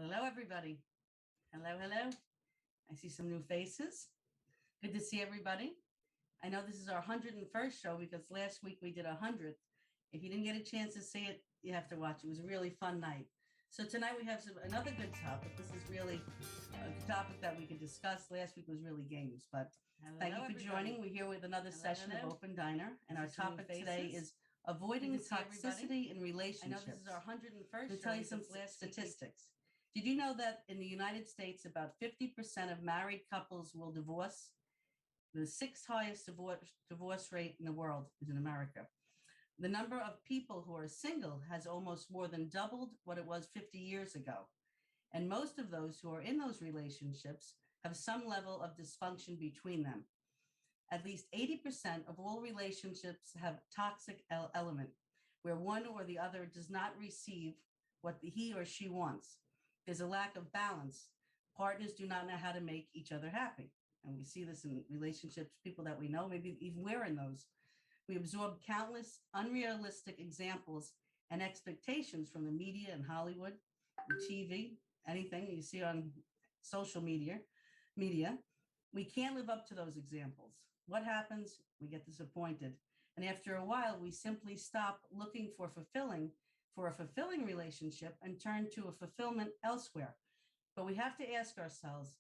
Hello, everybody. Hello, hello. I see some new faces. Good to see everybody. I know this is our 101st show because last week we did 100th. If you didn't get a chance to see it, you have to watch. It was a really fun night. So tonight we have another good topic. This is really a topic that we could discuss. Last week was really games, but thank you for joining. We're here with another session of Open Diner, and our topic today is avoiding toxicity in relationships. I know this is our 101st show. To tell you some statistics. Did you know that in the United States, about 50% of married couples will divorce? The sixth highest divorce rate in the world is in America. The number of people who are single has almost more than doubled what it was 50 years ago. And most of those who are in those relationships have some level of dysfunction between them. At least 80% of all relationships have toxic element, where one or the other does not receive what he or she wants. There's a lack of balance. Partners do not know how to make each other happy. And we see this in relationships, people that we know, maybe even we're in those. We absorb countless unrealistic examples and expectations from the media and Hollywood, and TV, anything you see on social media. We can't live up to those examples. What happens? We get disappointed. And after a while, we simply stop looking for a fulfilling relationship and turn to a fulfillment elsewhere. But we have to ask ourselves,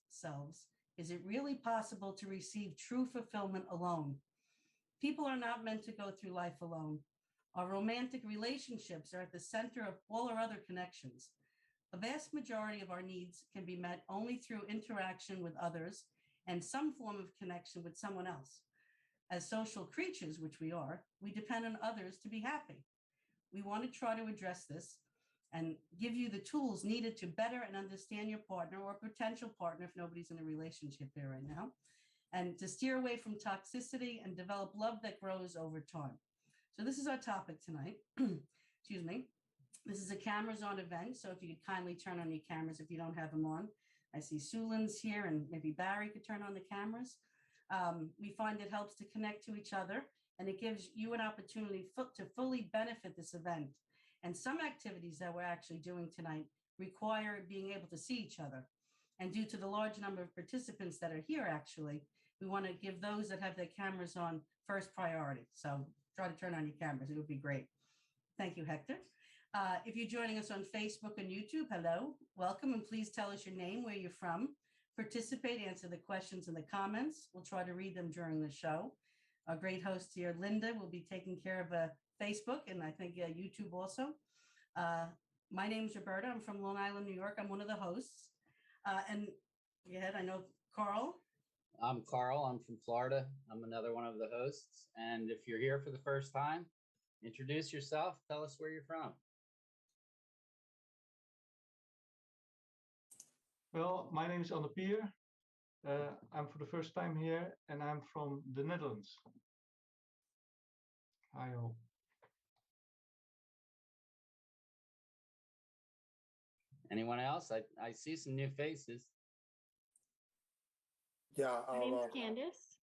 is it really possible to receive true fulfillment alone? People are not meant to go through life alone. Our romantic relationships are at the center of all our other connections. A vast majority of our needs can be met only through interaction with others and some form of connection with someone else. As social creatures, which we are, we depend on others to be happy. We want to try to address this and give you the tools needed to better and understand your partner or potential partner if nobody's in a relationship there right now, and to steer away from toxicity and develop love that grows over time. So this is our topic tonight. Excuse me. This is a cameras on event, so if you could kindly turn on your cameras if you don't have them on. I see Sulan's here, and maybe Barry could turn on the cameras. We find it helps to connect to each other, and it gives you an opportunity to fully benefit this event. And some activities that we're actually doing tonight require being able to see each other. And due to the large number of participants that are here, actually, we want to give those that have their cameras on first priority. So try to turn on your cameras. It would be great. Thank you, Hector. If you're joining us on Facebook and YouTube, hello, welcome, and please tell us your name, where you're from. Participate, answer the questions in the comments. We'll try to read them during the show. Our great host here, Linda, will be taking care of Facebook and I think YouTube also. My name is Roberta. I'm from Long Island, New York. I'm one of the hosts. And go ahead, I know Carl. I'm Carl. I'm from Florida. I'm another one of the hosts. And if you're here for the first time, introduce yourself. Tell us where you're from. Well, my name is Anne Pier. I'm for the first time here, and I'm from the Netherlands. Hi all. Anyone else? I see some new faces. Yeah, My name's Candice,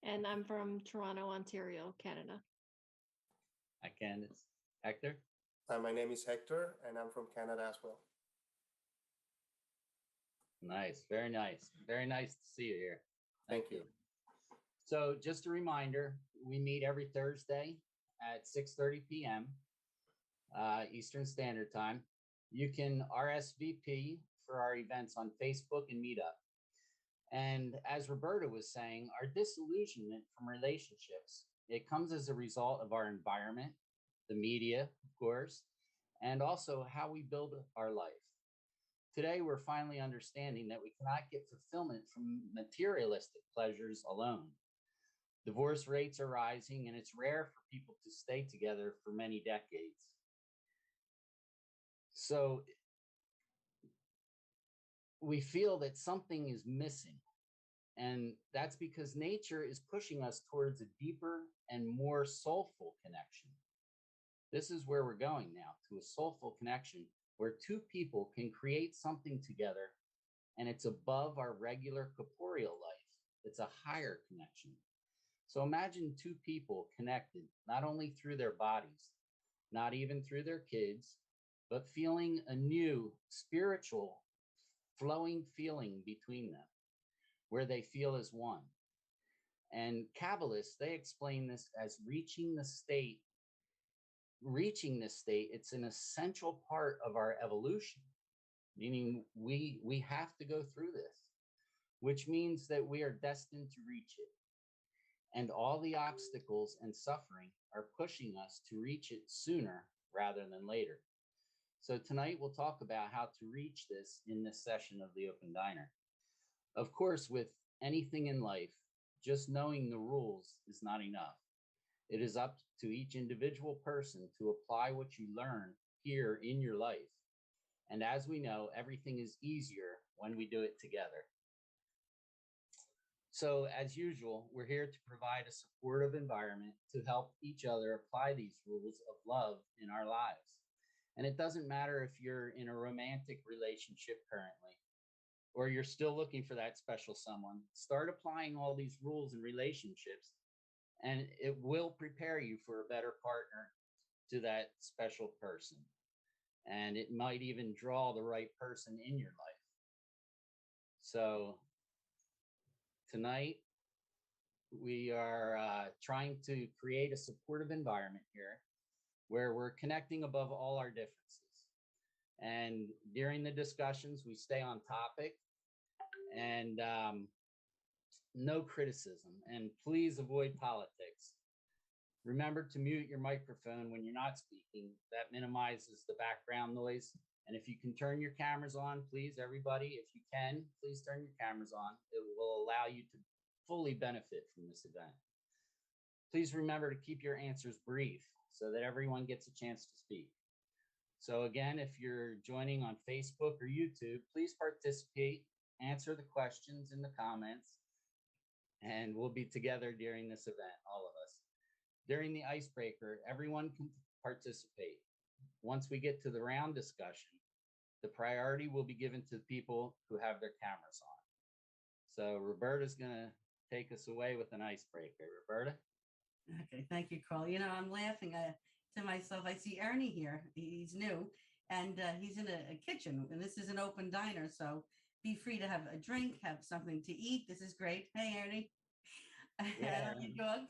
and I'm from Toronto, Ontario, Canada. Hi, Candice. Hector? my name is Hector, and I'm from Canada as well. Nice. Very nice. Very nice to see you here. Thank you. So just a reminder, we meet every Thursday at 6:30 p.m. Eastern Standard Time. You can RSVP for our events on Facebook and Meetup. And as Roberta was saying, our disillusionment from relationships, it comes as a result of our environment, the media, of course, and also how we build our life. Today, we're finally understanding that we cannot get fulfillment from materialistic pleasures alone. Divorce rates are rising, and it's rare for people to stay together for many decades. So we feel that something is missing, and that's because nature is pushing us towards a deeper and more soulful connection. This is where we're going now, to a soulful connection where two people can create something together, and it's above our regular corporeal life. It's a higher connection. So imagine two people connected, not only through their bodies, not even through their kids, but feeling a new spiritual flowing feeling between them where they feel as one. And Kabbalists, they explain this as reaching this state. Reaching this state, it's an essential part of our evolution, meaning we have to go through this, which means that we are destined to reach it. And all the obstacles and suffering are pushing us to reach it sooner rather than later. So tonight we'll talk about how to reach this in this session of the Open Diner. Of course, with anything in life, just knowing the rules is not enough. It is up to each individual person to apply what you learn here in your life. And as we know, everything is easier when we do it together. So as usual, we're here to provide a supportive environment to help each other apply these rules of love in our lives. And it doesn't matter if you're in a romantic relationship currently, or you're still looking for that special someone. Start applying all these rules in relationships, and it will prepare you for a better partner to that special person. And it might even draw the right person in your life. So tonight, we are trying to create a supportive environment here where we're connecting above all our differences. And during the discussions, we stay on topic and no criticism. And please avoid politics. Remember to mute your microphone when you're not speaking. That minimizes the background noise. And if you can turn your cameras on, please, everybody, if you can, please turn your cameras on. It will allow you to fully benefit from this event. Please remember to keep your answers brief so that everyone gets a chance to speak. So again, if you're joining on Facebook or YouTube, please participate, answer the questions in the comments, and we'll be together during this event, all of us. During the icebreaker, everyone can participate. Once we get to the round discussion, the priority will be given to people who have their cameras on. So Roberta's gonna take us away with an icebreaker. Roberta? Okay, thank you, Carl. You know, I'm laughing to myself. I see Ernie here. He's new, and he's in a kitchen, and this is an open diner, so be free to have a drink, have something to eat. This is great. Hey, Ernie. Yeah. Hello, your dog.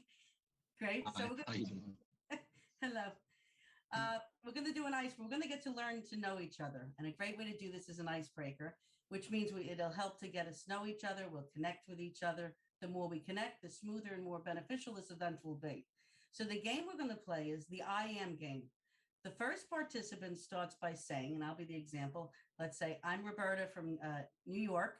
Great. So we're gonna, hello. We're going to do an we're going to get to learn to know each other. And a great way to do this is an icebreaker, which means it'll help to get us to know each other. We'll connect with each other. The more we connect, the smoother and more beneficial this event will be. So the game we're going to play is the I am game. The first participant starts by saying, and I'll be the example, let's say I'm Roberta from New York,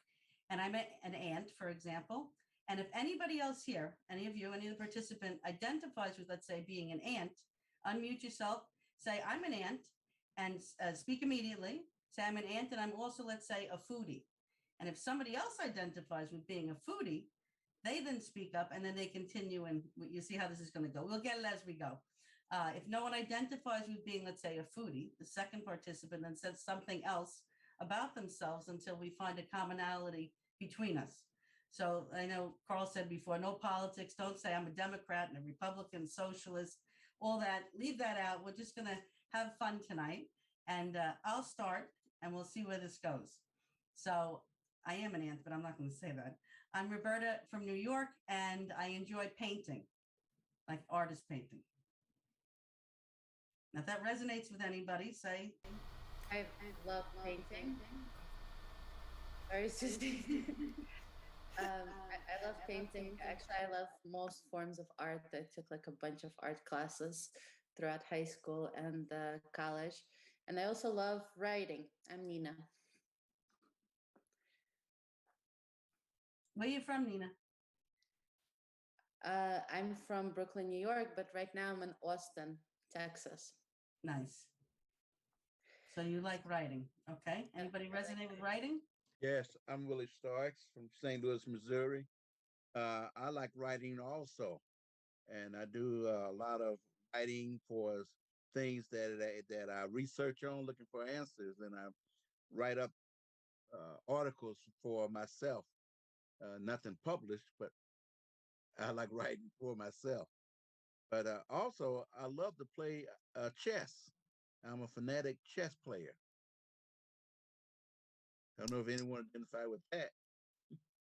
and I'm an aunt, for example. And if anybody else here, any of you, any of the participant identifies with, let's say, being an aunt, unmute yourself, say, I'm an aunt, and speak immediately. Say, I'm an aunt, and I'm also, let's say, a foodie. And if somebody else identifies with being a foodie, they then speak up, and then they continue, and you see how this is going to go. We'll get it as we go. If no one identifies with being, let's say, a foodie, the second participant then says something else about themselves until we find a commonality between us. So I know Carl said before, no politics. Don't say I'm a Democrat and a Republican, socialist, all that. Leave that out. We're just going to have fun tonight. And I'll start, and we'll see where this goes. So I am an aunt, but I'm not going to say that. I'm Roberta from New York, and I enjoy painting, like artist painting. Now, if that resonates with anybody, say. I love painting. Very specific. I love painting. Actually, I love most forms of art. I took like a bunch of art classes throughout high school and college. And I also love writing. I'm Nina. Where are you from, Nina? I'm from Brooklyn, New York, but right now I'm in Austin, Texas. Nice. So you like writing, okay? Anybody resonate with writing? Yes, I'm Willie Starks from St. Louis, Missouri. I like writing also, and I do a lot of writing for things that I research on, looking for answers, and I write up articles for myself. Nothing published, but I like writing for myself. But also, I love to play chess. I'm a fanatic chess player. I don't know if anyone identify with that.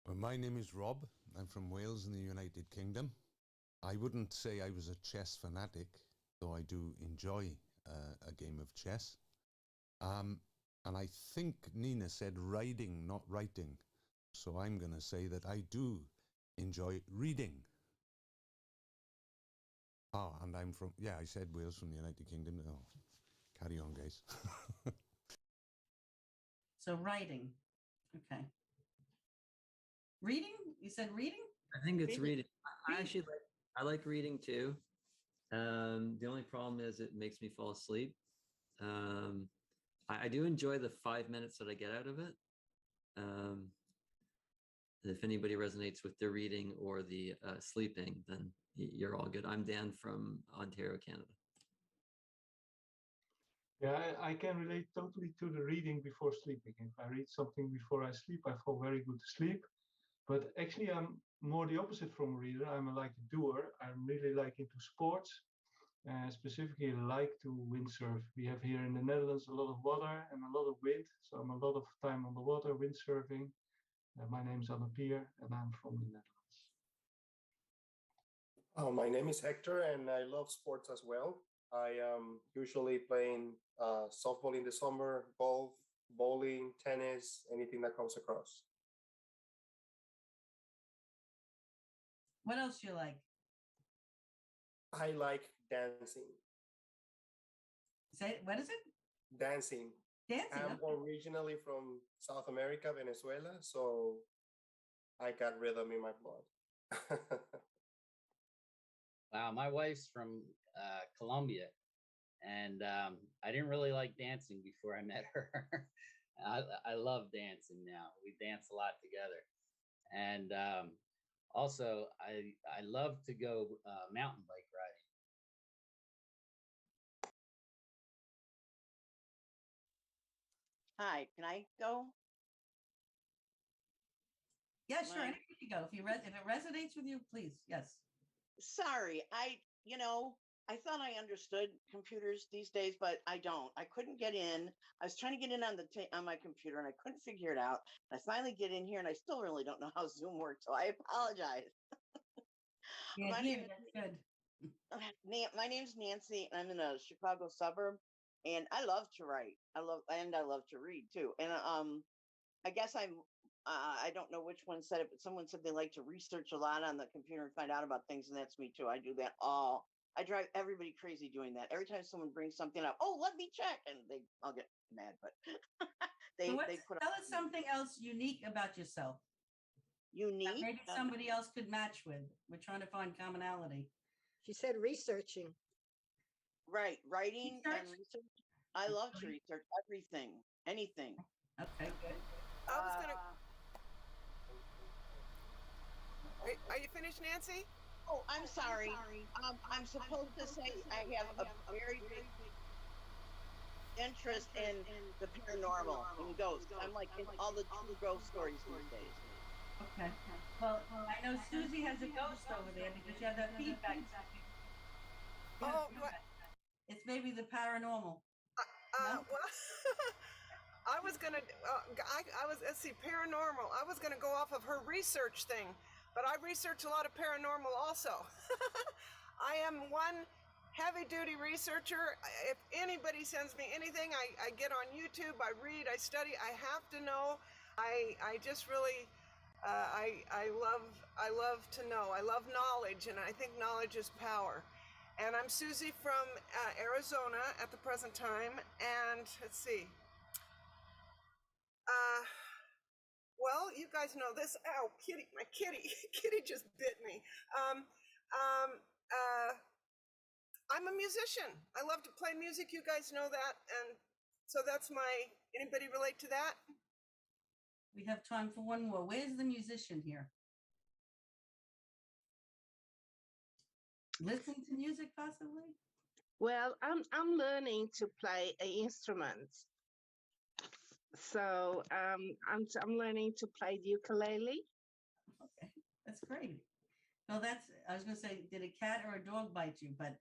Well, my name is Rob. I'm from Wales in the United Kingdom. I wouldn't say I was a chess fanatic, though I do enjoy a game of chess. And I think Nina said riding, not writing. So I'm going to say that I do enjoy reading. Oh, and I'm from, yeah, I said Wales from the United Kingdom. Oh, carry on, guys. So writing. Okay. Reading? You said reading? I think it's reading. I Reading. actually I like reading too. The only problem is it makes me fall asleep. I do enjoy the 5 minutes that I get out of it. If anybody resonates with the reading or the sleeping, then you're all good. I'm Dan from Ontario, Canada. Yeah, I can relate totally to the reading before sleeping. If I read something before I sleep, I fall very good to sleep. But actually, I'm more the opposite from a reader. I'm like a doer. I'm really like into sports. Specifically, like to windsurf. We have here in the Netherlands a lot of water and a lot of wind. So I'm a lot of time on the water windsurfing. My name is Anne Pier and I'm from the Netherlands. My name is Hector and I love sports as well. I am usually playing softball in the summer, golf, bowling, tennis, anything that comes across. What else do you like? I like dancing. Say, what is it? Dancing. Dancing. I'm Okay. originally from South America, Venezuela, so I got rhythm in my blood. Wow, my wife's from Colombia, and I didn't really like dancing before I met her. I love dancing now. We dance a lot together, and also I love to go mountain bike riding. Hi, can I go? Yeah, sure. Mine. Anybody can go. If it resonates with you, please. Yes. Sorry, I thought I understood computers these days, but I don't. I couldn't get in. I was trying to get in on on my computer and I couldn't figure it out. I finally get in here and I still really don't know how Zoom works, so I apologize. Yeah, My here, name is- that's good. My name's Nancy and I'm in a Chicago suburb and I love to write. I love to read too. And I guess I don't know which one said it, but someone said they like to research a lot on the computer and find out about things, and that's me too. I do that all. I drive everybody crazy doing that. Every time someone brings something up, oh, let me check, and I'll get mad, but So they put tell us something else unique about yourself that unique. maybe somebody else could match with. We're trying to find commonality. She said researching. Right, writing and Research? research. I love to research everything, anything. Okay, good. I was gonna. Are you finished, Nancy? Oh, I'm sorry. I'm supposed to say I have a very big interest in the paranormal and ghosts. I'm like in all the true ghost stories these days. Okay. Well, I know Susie has a ghost over there because you have that feedback. Oh, what? It's maybe the paranormal. No? Well, I was gonna. Let's see, paranormal. I was gonna go off of her research thing, but I research a lot of paranormal also. I am one heavy-duty researcher. If anybody sends me anything, I get on YouTube. I read. I study. I have to know. I just really. I love to know. I love knowledge, and I think knowledge is power. And I'm Susie from Arizona at the present time. And let's see. Well, you guys know this. Ow, kitty, my kitty. Kitty just bit me. I'm a musician. I love to play music. You guys know that. And so that's anybody relate to that? We have time for one more. Where's the musician here? Listen to music possibly? Well, I'm learning to play an instrument. So I'm learning to play the ukulele. Okay, that's great. Well, I was going to say, did a cat or a dog bite you? But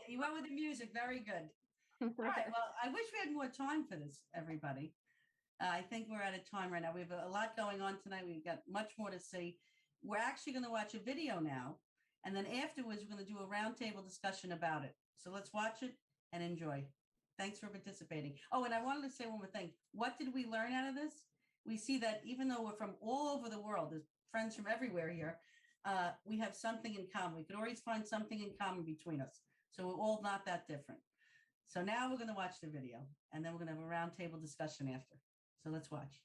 you went with the music. Very good. All right. Well, I wish we had more time for this, everybody. I think we're out of time right now. We have a lot going on tonight. We've got much more to see. We're actually going to watch a video now, and then afterwards, we're going to do a roundtable discussion about it. So let's watch it and enjoy. Thanks for participating. Oh, and I wanted to say one more thing. What did we learn out of this? We see that even though we're from all over the world, there's friends from everywhere here, we have something in common. We could always find something in common between us. So we're all not that different. So now we're going to watch the video, and then we're going to have a roundtable discussion after. So let's watch.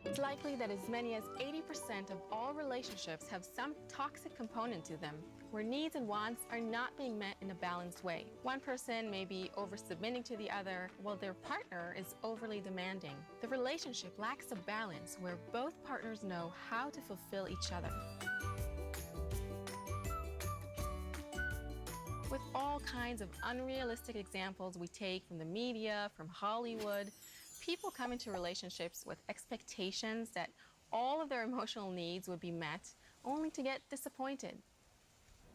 It's likely that as many as 80% of all relationships have some toxic component to them, where needs and wants are not being met in a balanced way. One person may be over-submitting to the other, while their partner is overly demanding. The relationship lacks a balance where both partners know how to fulfill each other. With all kinds of unrealistic examples we take from the media, from Hollywood, people come into relationships with expectations that all of their emotional needs would be met, only to get disappointed.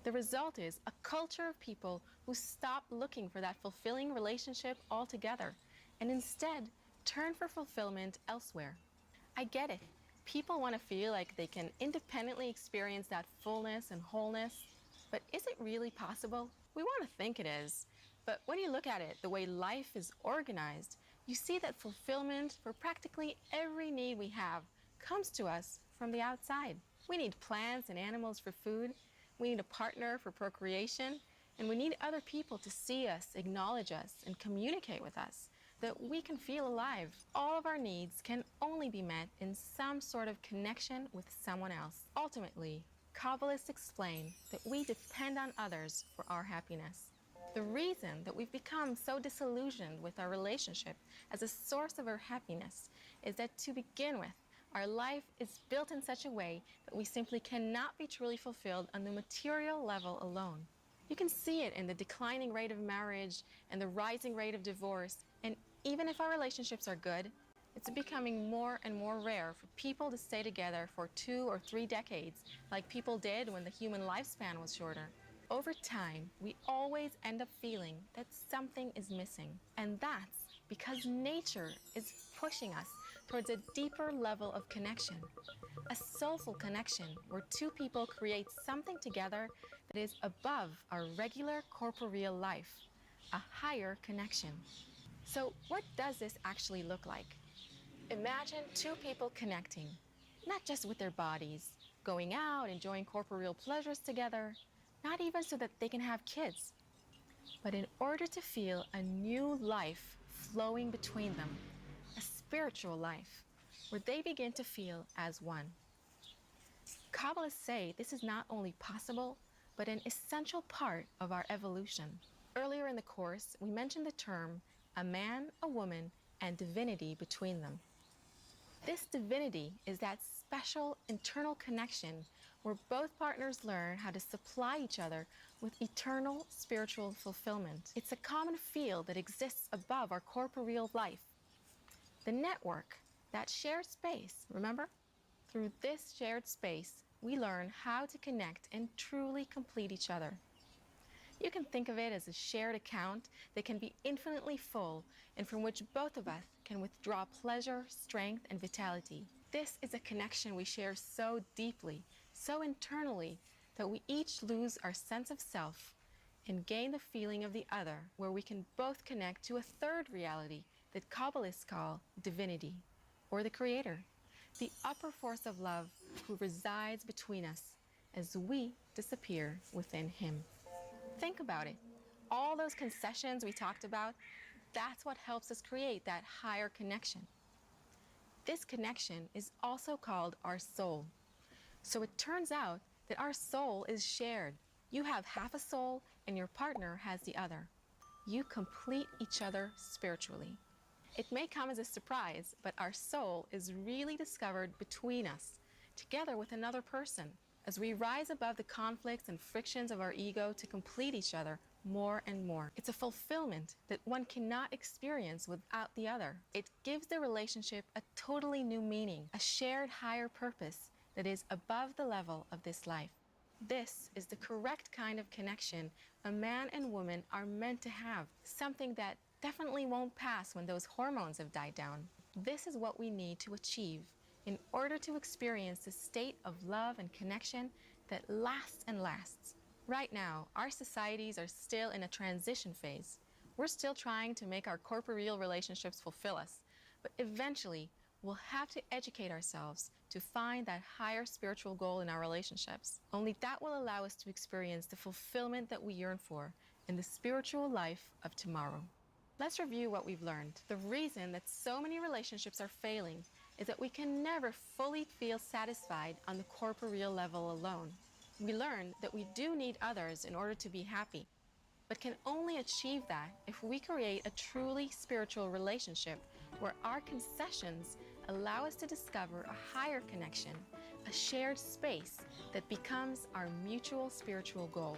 The result is a culture of people who stop looking for that fulfilling relationship altogether and instead turn for fulfillment elsewhere. I get it. People want to feel like they can independently experience that fullness and wholeness, but is it really possible? We want to think it is, but when you look at it, the way life is organized, you see that fulfillment for practically every need we have comes to us from the outside. We need plants and animals for food, we need a partner for procreation, and we need other people to see us, acknowledge us, and communicate with us, that we can feel alive. All of our needs can only be met in some sort of connection with someone else. Ultimately, Kabbalists explain that we depend on others for our happiness. The reason that we've become so disillusioned with our relationship as a source of our happiness is that, to begin with, our life is built in such a way that we simply cannot be truly fulfilled on the material level alone. You can see it in the declining rate of marriage and the rising rate of divorce, and even if our relationships are good, it's becoming more and more rare for people to stay together for 2 or 3 decades, like people did when the human lifespan was shorter. Over time, we always end up feeling that something is missing. And that's because nature is pushing us towards a deeper level of connection, a soulful connection where 2 people create something together that is above our regular corporeal life, a higher connection. So what does this actually look like? Imagine 2 people connecting, not just with their bodies, going out, enjoying corporeal pleasures together, not even so that they can have kids, but in order to feel a new life flowing between them, a spiritual life, where they begin to feel as one. Kabbalists say this is not only possible, but an essential part of our evolution. Earlier in the course, we mentioned the term a man, a woman, and divinity between them. This divinity is that special internal connection where both partners learn how to supply each other with eternal spiritual fulfillment. It's a common field that exists above our corporeal life. The network, that shared space, remember? Through this shared space, we learn how to connect and truly complete each other. You can think of it as a shared account that can be infinitely full and from which both of us can withdraw pleasure, strength, and vitality. This is a connection we share so deeply, so internally, that we each lose our sense of self and gain the feeling of the other, where we can both connect to a third reality that Kabbalists call divinity, or the Creator, the upper force of love who resides between us as we disappear within Him. Think about it. All those concessions we talked about, that's what helps us create that higher connection. This connection is also called our soul. So it turns out that our soul is shared. You have half a soul and your partner has the other. You complete each other spiritually. It may come as a surprise, but our soul is really discovered between us, together with another person, as we rise above the conflicts and frictions of our ego to complete each other more and more. It's a fulfillment that one cannot experience without the other. It gives the relationship a totally new meaning, a shared higher purpose that is above the level of this life. This is the correct kind of connection a man and woman are meant to have, something that definitely won't pass when those hormones have died down. This is what we need to achieve in order to experience the state of love and connection that lasts and lasts. Right now, our societies are still in a transition phase. We're still trying to make our corporeal relationships fulfill us, but eventually, we'll have to educate ourselves to find that higher spiritual goal in our relationships. Only that will allow us to experience the fulfillment that we yearn for in the spiritual life of tomorrow. Let's review what we've learned. The reason that so many relationships are failing is that we can never fully feel satisfied on the corporeal level alone. We learned that we do need others in order to be happy, but can only achieve that if we create a truly spiritual relationship where our concessions allow us to discover a higher connection, a shared space that becomes our mutual spiritual goal.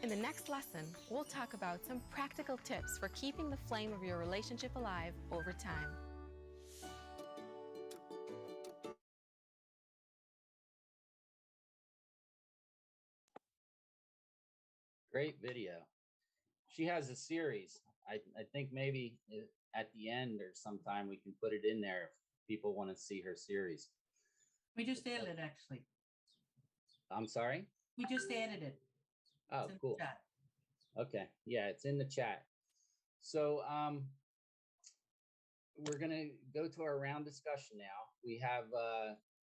In the next lesson, we'll talk about some practical tips for keeping the flame of your relationship alive over time. Great video. She has a series. I think maybe at the end or sometime we can put it in there if people want to see her series. We just added it, actually. I'm sorry? We just added it. Oh, It's in the cool. chat. Okay. Yeah, it's in the chat. So we're going to go to our round discussion now. We have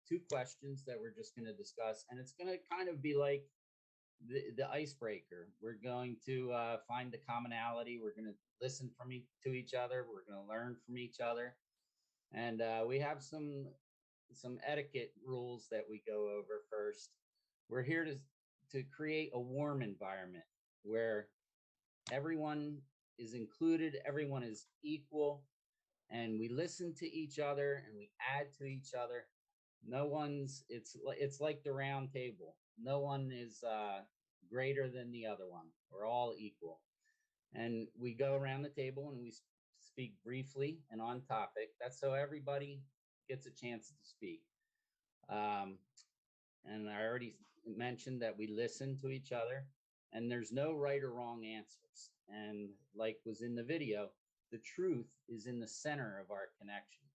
2 questions that we're just going to discuss, and it's going to kind of be like the icebreaker. We're going to find the commonality. We're going to listen to each other. We're going to learn from each other. And we have some etiquette rules that we go over first. We're here to create a warm environment where everyone is included, everyone is equal, and we listen to each other and we add to each other. No one's, it's like the round table. No one is greater than the other one. We're all equal. And we go around the table and we speak briefly and on topic. That's so everybody gets a chance to speak. And I already mentioned that we listen to each other and there's no right or wrong answers. And like was in the video, the truth is in the center of our connection.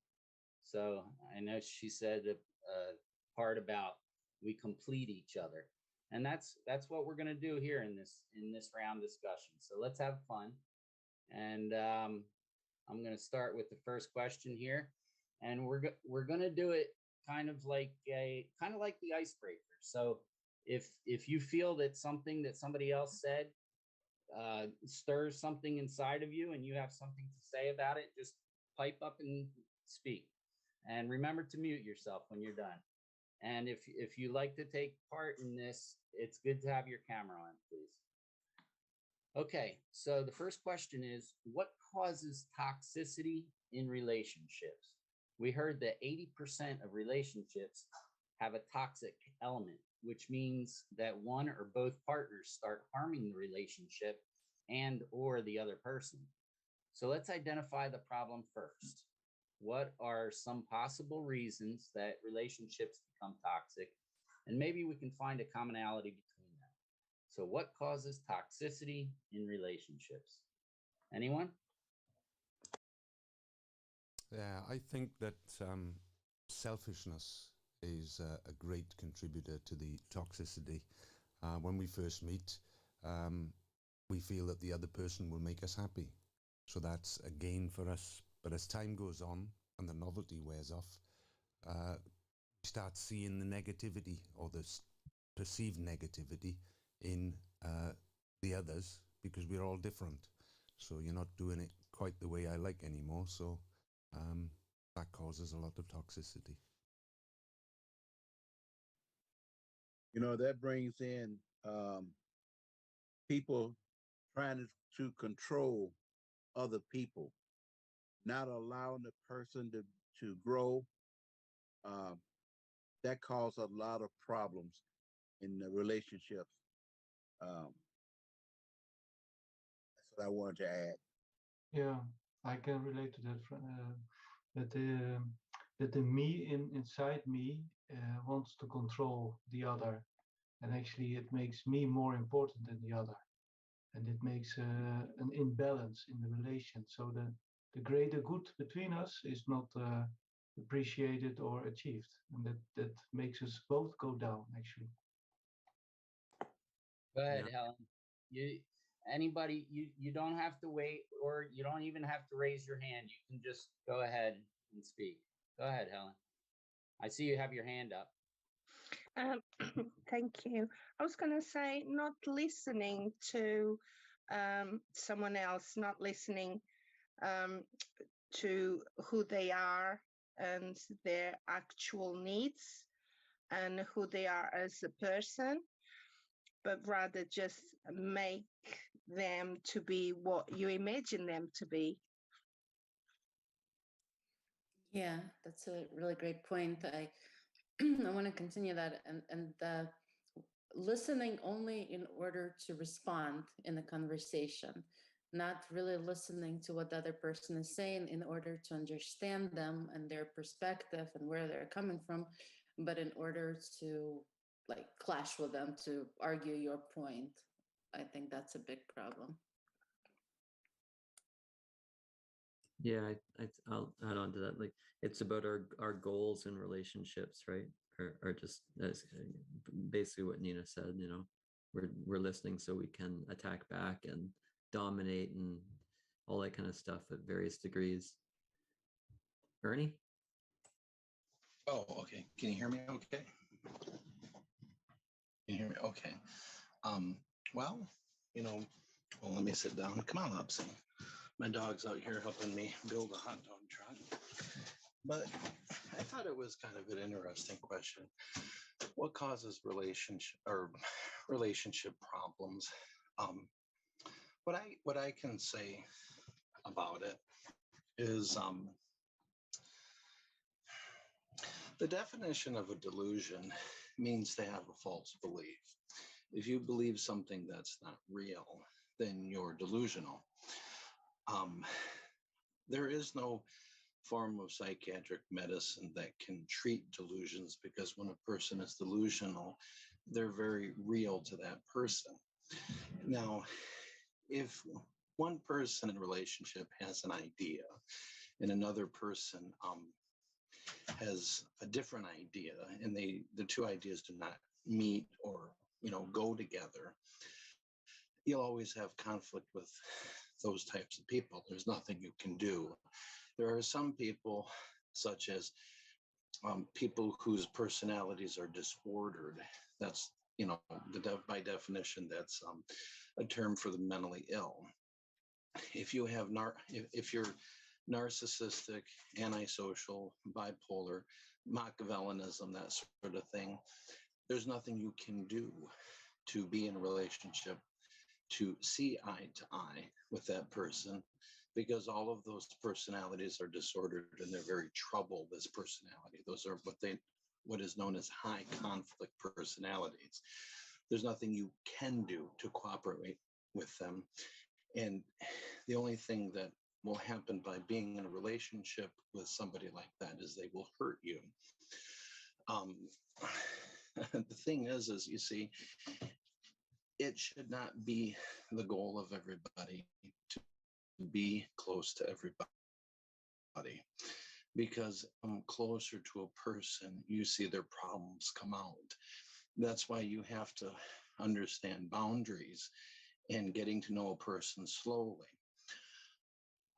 So I know she said a part about we complete each other. And that's what we're going to do here in this round discussion. So let's have fun. And I'm going to start with the first question here, and we're going to do it kind of like the icebreaker. So if you feel that something that somebody else said stirs something inside of you and you have something to say about it, just pipe up and speak. And remember to mute yourself when you're done. And if you like to take part in this, it's good to have your camera on, please. Okay, so the first question is, what causes toxicity in relationships? We heard that 80% of relationships have a toxic element, which means that one or both partners start harming the relationship and or the other person. So let's identify the problem first. What are some possible reasons that relationships become toxic? And maybe we can find a commonality between them. So what causes toxicity in relationships? Anyone? Yeah, I think that selfishness is a great contributor to the toxicity. When we first meet, we feel that the other person will make us happy. So that's a gain for us. But as time goes on and the novelty wears off, we start seeing the negativity or the perceived negativity in the others because we're all different. So you're not doing it quite the way I like anymore. So that causes a lot of toxicity. You know, that brings in people trying to control other people, not allowing the person to grow. That causes a lot of problems in the relationships. That's what I wanted to add. Yeah, I can relate to that. That the me inside me wants to control the other, and actually it makes me more important than the other, and it makes an imbalance in the relation. So the greater good between us is not appreciated or achieved, and that makes us both go down actually. Go ahead, Helen. You don't have to wait, or you don't even have to raise your hand. You can just go ahead and speak. Go ahead, Helen. I see you have your hand up. Thank you. I was going to say, not listening to someone else, not listening to who they are and their actual needs and who they are as a person, but rather just make them to be what you imagine them to be. Yeah, that's a really great point. I want to continue that and listening only in order to respond in the conversation, not really listening to what the other person is saying in order to understand them and their perspective and where they're coming from, but in order to like clash with them to argue your point. I think that's a big problem. Yeah, I'll add on to that. Like, it's about our goals and relationships, right? Are just as basically what Nina said. You know, we're listening so we can attack back and dominate and all that kind of stuff at various degrees. Ernie? Oh, okay. Can you hear me? Okay. Can you hear me? Okay. Well, well, let me sit down. Come on up, son. My dog's out here helping me build a hot dog truck. But I thought it was kind of an interesting question. What causes relationship problems? What I can say about it is the definition of a delusion means to have a false belief. If you believe something that's not real, then you're delusional. There is no form of psychiatric medicine that can treat delusions, because when a person is delusional, they're very real to that person. Now, if one person in a relationship has an idea and another person has a different idea, and the two ideas do not meet or go together, you'll always have conflict with those types of people. There's nothing you can do. There are some people, such as people whose personalities are disordered. That's, by definition, that's a term for the mentally ill. If you have if you're narcissistic, antisocial, bipolar, Machiavellianism, that sort of thing, there's nothing you can do to be in a relationship, to see eye to eye with that person, because all of those personalities are disordered and they're very troubled as personality. Those are what is known as high conflict personalities. There's nothing you can do to cooperate with them. And the only thing that will happen by being in a relationship with somebody like that is they will hurt you. The thing is you see, it should not be the goal of everybody to be close to everybody, because closer to a person, you see their problems come out. That's why you have to understand boundaries and getting to know a person slowly.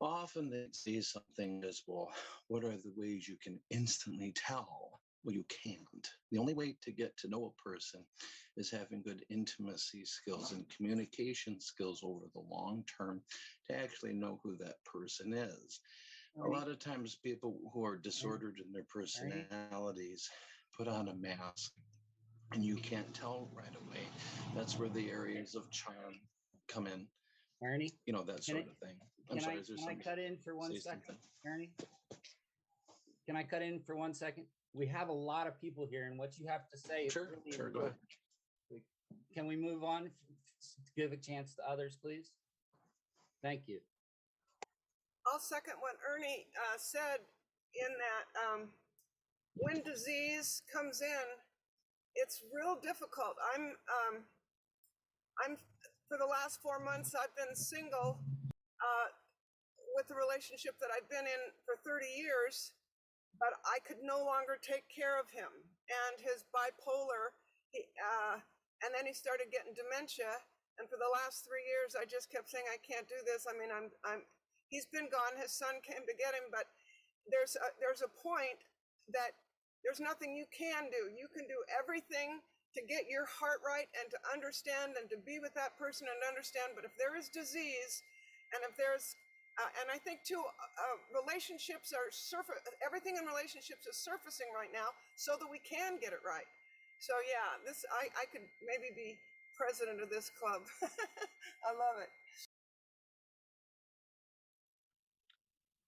Often they see something as, well, what are the ways you can instantly tell? Well, you can't. The only way to get to know a person is having good intimacy skills and communication skills over the long term to actually know who that person is. A lot of times people who are disordered in their personalities put on a mask and you can't tell right away. That's where the areas of charm come in. Ernie? That sort of thing. Can I cut in for 1 second, Ernie? Can I cut in for 1 second? We have a lot of people here, and what you have to say is really important. Go ahead. Can we move on to give a chance to others, please? Thank you. I'll second what Ernie said, in that when disease comes in, it's real difficult. I'm for the last 4 months I've been single with the relationship that I've been in for 30 years, but I could no longer take care of him and his bipolar. And then he started getting dementia. And for the last 3 years, I just kept saying, I can't do this. I mean, he's been gone. His son came to get him, but there's a point that there's nothing you can do. You can do everything to get your heart right and to understand and to be with that person and understand. But if there is disease, and if there's and I think too, relationships are everything in relationships is surfacing right now so that we can get it right. So yeah, I could maybe be president of this club. I love it.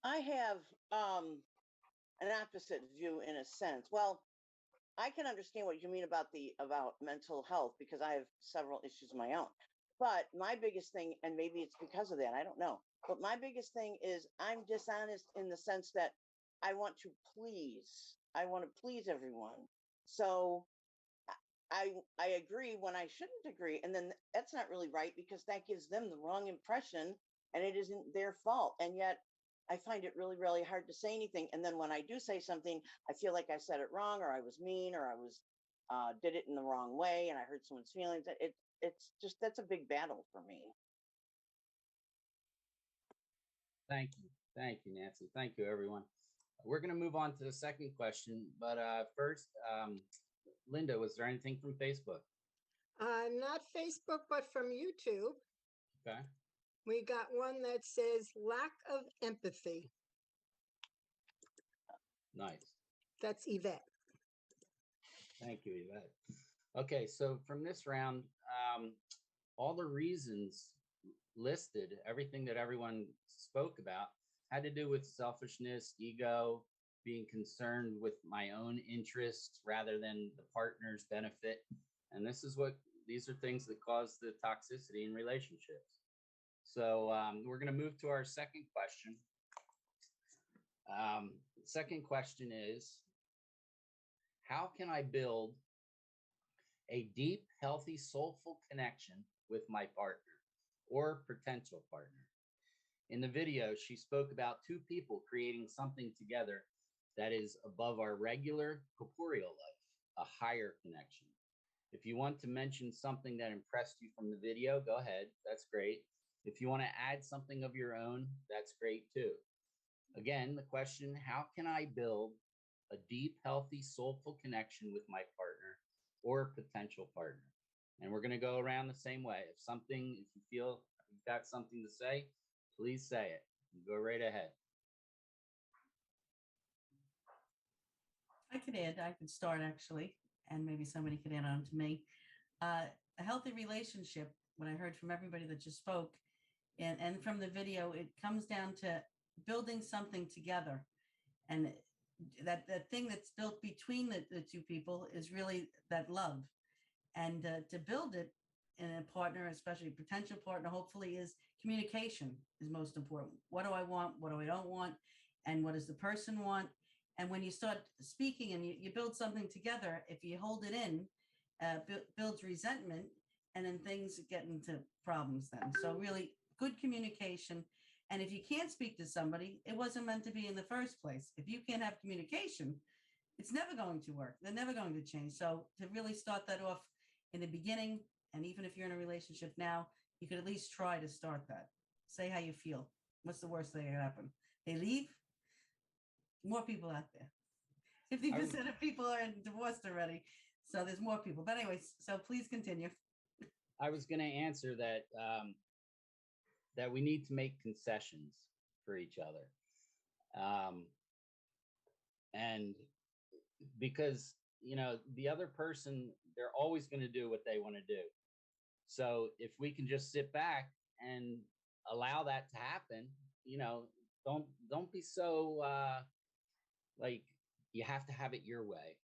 I have an opposite view in a sense. Well, I can understand what you mean about mental health because I have several issues of my own. But my biggest thing, and maybe it's because of that, I don't know. But my biggest thing is I'm dishonest in the sense that I want to please. I want to please everyone. So I agree when I shouldn't agree. And then that's not really right because that gives them the wrong impression and it isn't their fault. And yet I find it really, really hard to say anything. And then when I do say something, I feel like I said it wrong or I was mean or I was did it in the wrong way and I hurt someone's feelings. It's just, that's a big battle for me. Thank you. Thank you, Nancy. Thank you, everyone. We're going to move on to the second question. But first, Linda, was there anything from Facebook? Not Facebook, but from YouTube. Okay. We got one that says lack of empathy. Nice. That's Yvette. Thank you, Yvette. Okay, so from this round, all the reasons listed, everything that everyone spoke about, had to do with selfishness, ego, being concerned with my own interests rather than the partner's benefit. And these are things that cause the toxicity in relationships. So we're going to move to our second question. Second question is, how can I build a deep, healthy, soulful connection with my partner or potential partner? In the video, she spoke about two people creating something together that is above our regular corporeal life, a higher connection. If you want to mention something that impressed you from the video, go ahead. That's great. If you want to add something of your own, that's great too. Again, the question, how can I build a deep, healthy, soulful connection with my partner or potential partner? And we're going to go around the same way. If you feel you've got something to say, please say it. Go right ahead. I could start actually, and maybe somebody could add on to me. A healthy relationship, what I heard from everybody that just spoke, and from the video, it comes down to building something together. And that thing that's built between the two people is really that love. And to build it in a partner, especially a potential partner, hopefully, is communication is most important. What do I want? What do I don't want? And what does the person want? And when you start speaking and you build something together, if you hold it in, builds resentment, and then things get into problems then. So really good communication. And if you can't speak to somebody, it wasn't meant to be in the first place. If you can't have communication, it's never going to work. They're never going to change. So to really start that off in the beginning, and even if you're in a relationship now, you could at least try to start that. Say how you feel. What's the worst thing that can happen? They leave? More people out there. 50% of people are divorced already. So there's more people. But anyways, so please continue. I was going to answer that that we need to make concessions for each other. And because, the other person, they're always going to do what they want to do. So if we can just sit back and allow that to happen, don't be so like you have to have it your way,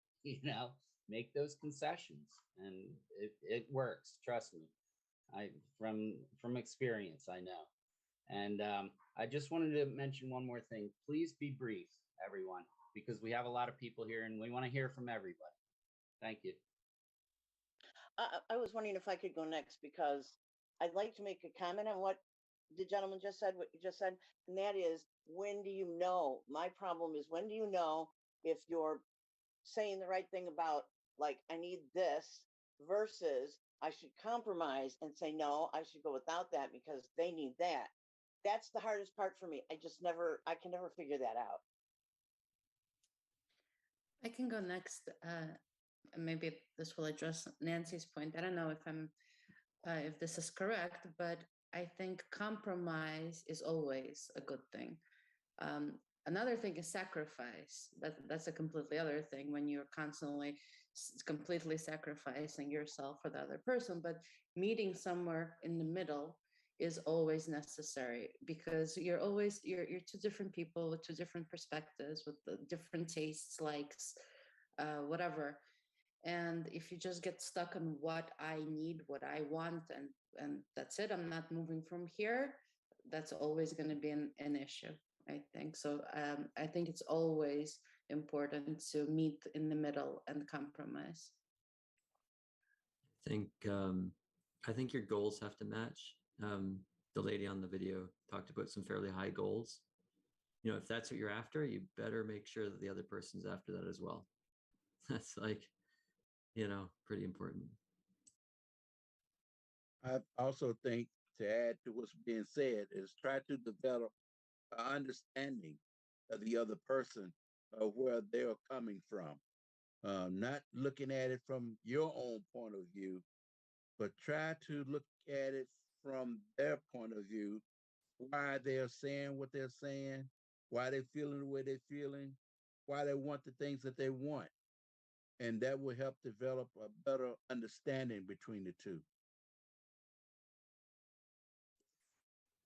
make those concessions, and it works. Trust me. From experience, I know. And I just wanted to mention one more thing. Please be brief, everyone, because we have a lot of people here and we want to hear from everybody. Thank you. I was wondering if I could go next because I'd like to make a comment on what the gentleman just said, what you just said, and that is, when do you know? My problem is, when do you know if you're saying the right thing about, like, I need this versus I should compromise and say, no, I should go without that because they need that. That's the hardest part for me. I can never figure that out. I can go next. Maybe this will address Nancy's point. I don't know if this is correct, but I think compromise is always a good thing. Another thing is sacrifice. That's a completely other thing when you're constantly completely sacrificing yourself for the other person. But meeting somewhere in the middle is always necessary because you're two different people with two different perspectives, with the different tastes, likes, whatever. And if you just get stuck on what I need, what I want, and that's it, I'm not moving from here, that's always going to be an issue, I think. So I think it's always important to meet in the middle and compromise. I think your goals have to match. The lady on the video talked about some fairly high goals. You know, if that's what you're after, you better make sure that the other person's after that as well. That's like, pretty important. I also think, to add to what's being said, is try to develop an understanding of the other person, of where they're coming from. Not looking at it from your own point of view, but try to look at it from their point of view, why they're saying what they're saying, why they're feeling the way they're feeling, why they want the things that they want. And that will help develop a better understanding between the two.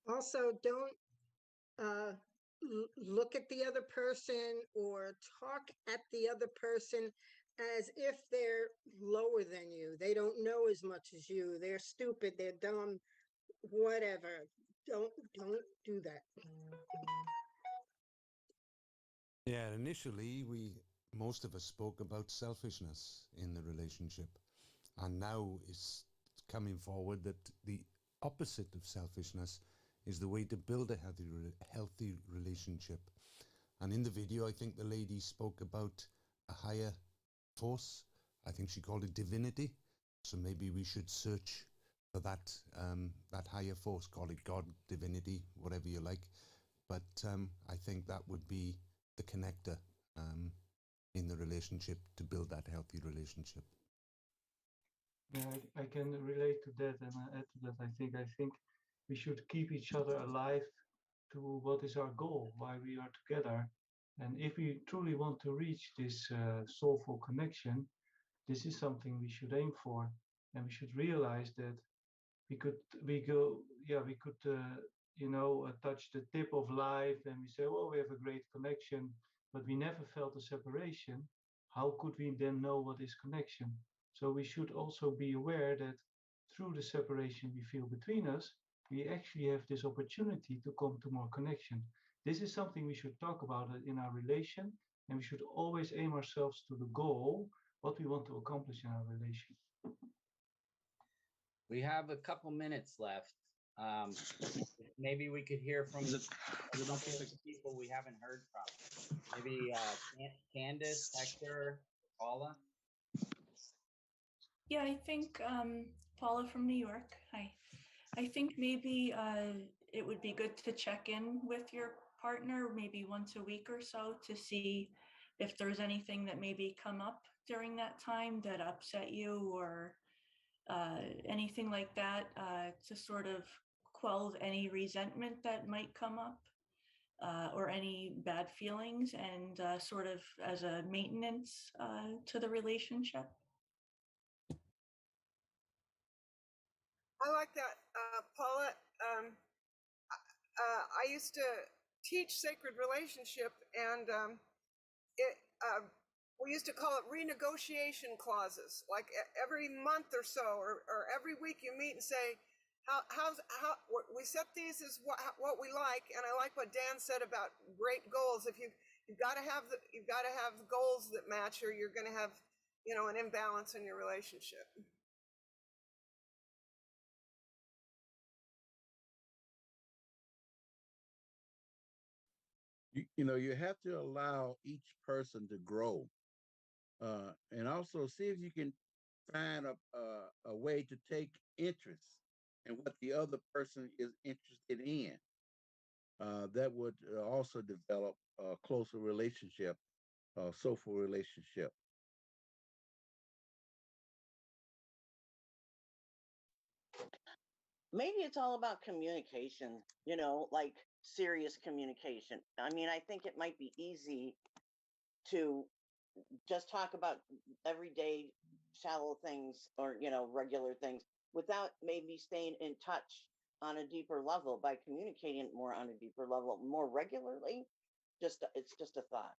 Also, don't look at the other person or talk at the other person as if they're lower than you. They don't know as much as you. They're stupid, they're dumb, whatever. Don't do that. Yeah, initially most of us spoke about selfishness in the relationship, and now it's coming forward that the opposite of selfishness is the way to build a healthy relationship. And in the video, I think the lady spoke about a higher force. I think she called it divinity. So maybe we should search for that higher force. Call it God, divinity, whatever you like. But I think that would be the connector in the relationship to build that healthy relationship. Yeah, I can relate to that, and add to that. I think we should keep each other alive to what is our goal, why we are together. And if we truly want to reach this soulful connection, this is something we should aim for, and we should realize that we could touch the tip of life, and we say, well, we have a great connection, but we never felt a separation. How could we then know what is connection? So we should also be aware that through the separation we feel between us, we actually have this opportunity to come to more connection. This is something we should talk about in our relation, and we should always aim ourselves to the goal, what we want to accomplish in our relation. We have a couple minutes left. Maybe we could hear from the people we haven't heard from. Maybe Candace, Hector, Paula. Yeah, I think Paula from New York. Hi. I think maybe it would be good to check in with your partner maybe once a week or so to see if there's anything that maybe come up during that time that upset you, or anything like that, to sort of quell any resentment that might come up, or any bad feelings, and sort of as a maintenance to the relationship. I like that, Paula. I used to teach sacred relationship, and we used to call it renegotiation clauses. Like every month or so, or every week, you meet and say, how we set these as what we like. And I like what Dan said about great goals. If you've got to have goals that match, or you're going to have an imbalance in your relationship. You know, you have to allow each person to grow, and also see if you can find a way to take interest in what the other person is interested in. That would also develop a closer relationship, a soulful relationship. Maybe it's all about communication, like serious communication. I mean, I think it might be easy to just talk about everyday shallow things or, regular things without maybe staying in touch on a deeper level by communicating more on a deeper level more regularly. It's just a thought.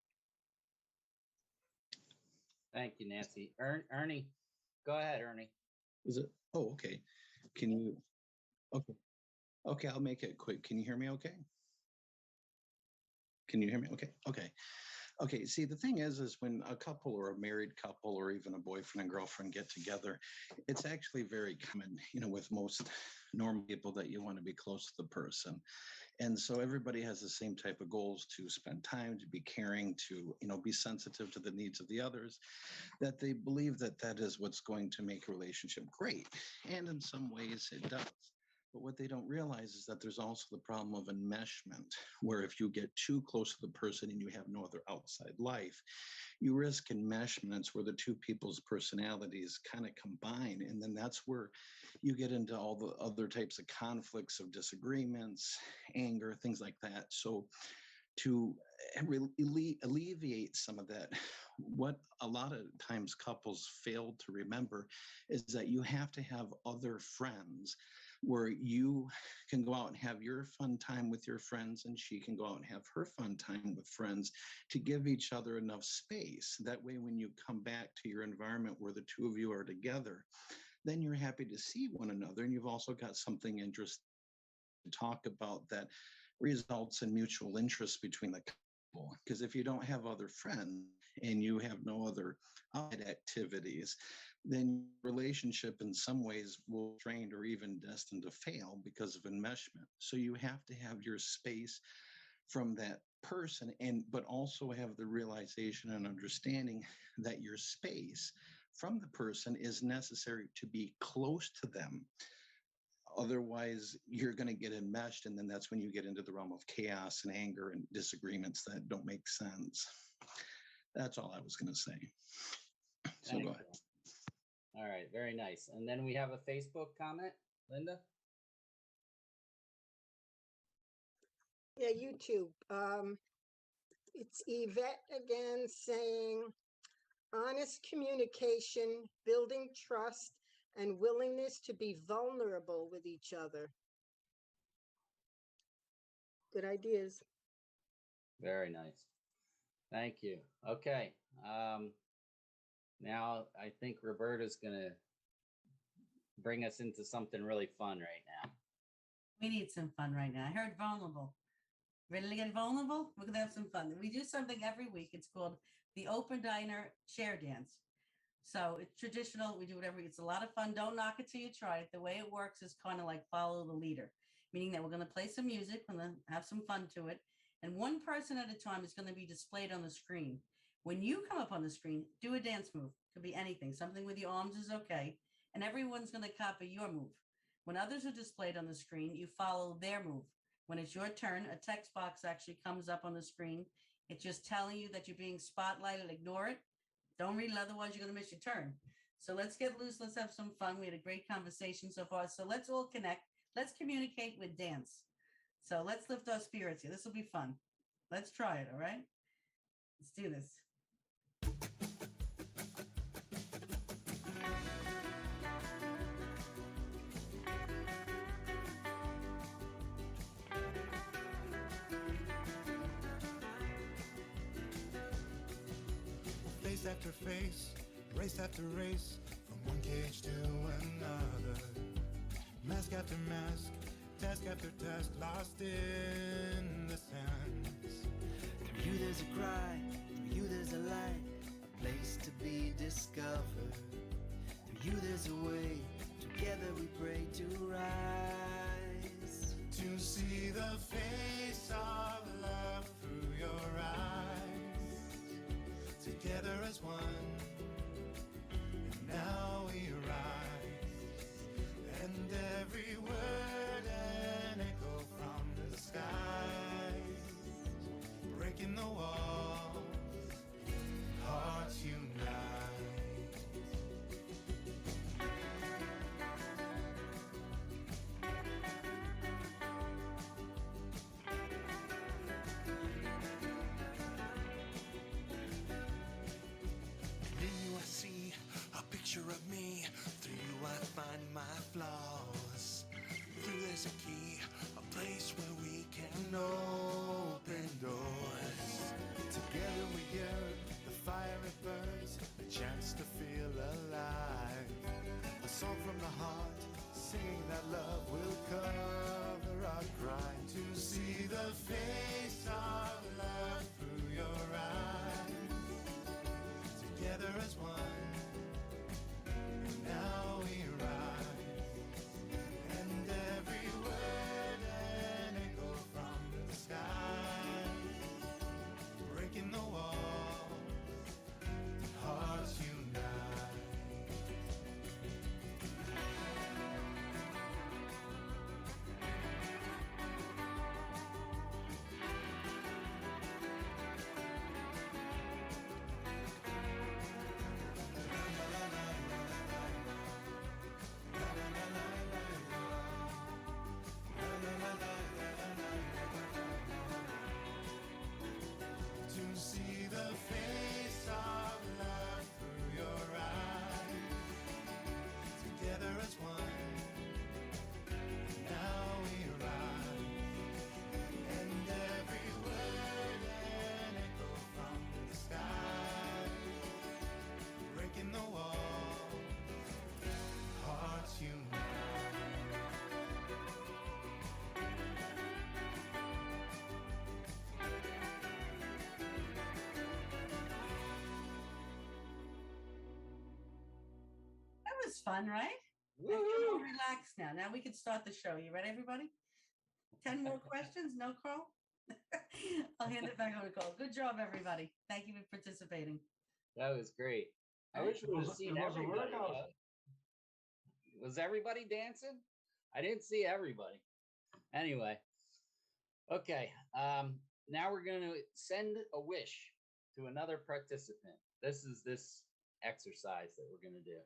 Thank you, Nancy. Ernie, go ahead, Ernie. Is it? Oh, okay. Can you? Okay. Okay, I'll make it quick. Can you hear me okay? Can you hear me? Okay. Okay. Okay. See, the thing is when a couple or a married couple or even a boyfriend and girlfriend get together, it's actually very common, with most normal people that you want to be close to the person. And so everybody has the same type of goals to spend time, to be caring, to, be sensitive to the needs of the others, that they believe that that is what's going to make a relationship great. And in some ways it does. But what they don't realize is that there's also the problem of enmeshment, where if you get too close to the person and you have no other outside life, you risk enmeshments where the two people's personalities kind of combine. And then that's where you get into all the other types of conflicts of disagreements, anger, things like that. So to alleviate some of that, what a lot of times couples fail to remember is that you have to have other friends where you can go out and have your fun time with your friends and she can go out and have her fun time with friends, to give each other enough space. That way, when you come back to your environment where the two of you are together, then you're happy to see one another and you've also got something interesting to talk about that results in mutual interest between the couple. Because if you don't have other friends and you have no other activities, then relationship in some ways will be strained or even destined to fail because of enmeshment. So you have to have your space from that person, but also have the realization and understanding that your space from the person is necessary to be close to them. Otherwise, you're going to get enmeshed, and then that's when you get into the realm of chaos and anger and disagreements that don't make sense. That's all I was going to say. So go ahead. All right, very nice. And then we have a Facebook comment, Linda. Yeah, YouTube. It's Yvette again saying, honest communication, building trust, and willingness to be vulnerable with each other. Good ideas. Very nice. Thank you. Okay. Now I think Roberta's going to bring us into something really fun right now. We need some fun right now. I heard vulnerable. Ready to get vulnerable? We're going to have some fun. We do something every week. It's called the Open Diner Chair Dance. So it's traditional. We do it every week. It's a lot of fun. Don't knock it till you try it. The way it works is kind of like follow the leader, meaning that we're going to play some music. We're going to have some fun to it. And one person at a time is going to be displayed on the screen. When you come up on the screen, do a dance move. Could be anything. Something with your arms is okay. And everyone's going to copy your move. When others are displayed on the screen, you follow their move. When it's your turn, a text box actually comes up on the screen. It's just telling you that you're being spotlighted. Ignore it. Don't read it, otherwise you're going to miss your turn. So let's get loose. Let's have some fun. We had a great conversation so far. So let's all connect. Let's communicate with dance. So let's lift our spirits here. This will be fun. Let's try it, all right? Let's do this. Face after face, race after race, from one cage to another. Mask after mask, task after task, lost in the sands. Through you there's a cry, through you there's a light, a place to be discovered. Through you there's a way, together we pray to rise. To see the face of love through your together as one. And now we rise, and every word an echo from the skies, breaking the walls, hearts unite. In you I see a picture of me. Through you I find my flaws. Through there's a key, a place where we can open doors. Together we yearn, the fire it burns, a chance to feel alive. A song from the heart, singing that love will cover our crime. To see the face of love through your eyes, together as one. And now we rise, and every word an echo from the sky, breaking the wall, hearts unite. To see the face of love through your eyes, together as one. Now we rise, and every word an echo from the sky, breaking the wall, hearts unite. That was fun, right? I feel more relaxed now. Now we can start the show. You ready, everybody? 10 more questions? No, Carl? I'll hand it back over to Carl. Good job, everybody. Thank you for participating. That was great. I wish we would have seen everybody. Was everybody dancing? I didn't see everybody. Anyway, okay. Now we're going to send a wish to another participant. This is this exercise that we're going to do.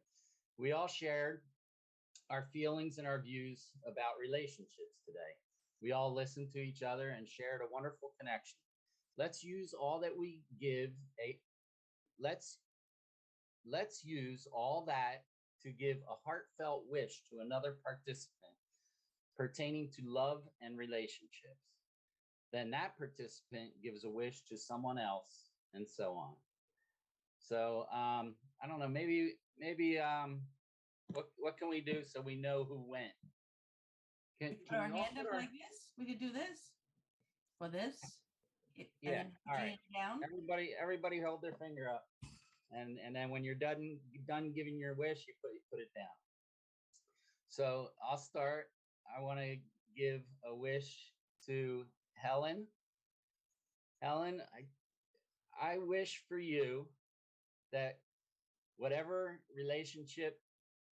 We all shared our feelings and our views about relationships today. We all listened to each other and shared a wonderful connection. Let's use all that we give let's use all that to give a heartfelt wish to another participant pertaining to love and relationships. Then that participant gives a wish to someone else, and so on. So I don't know, maybe what can we do so we know who went? Can Put our we all hand put up our- like this? We could do this. For this. Yeah. And All right. down. Everybody hold their finger up. And then when you're done giving your wish, you put it down. So I'll start. I want to give a wish to Helen. Helen, I wish for you that whatever relationship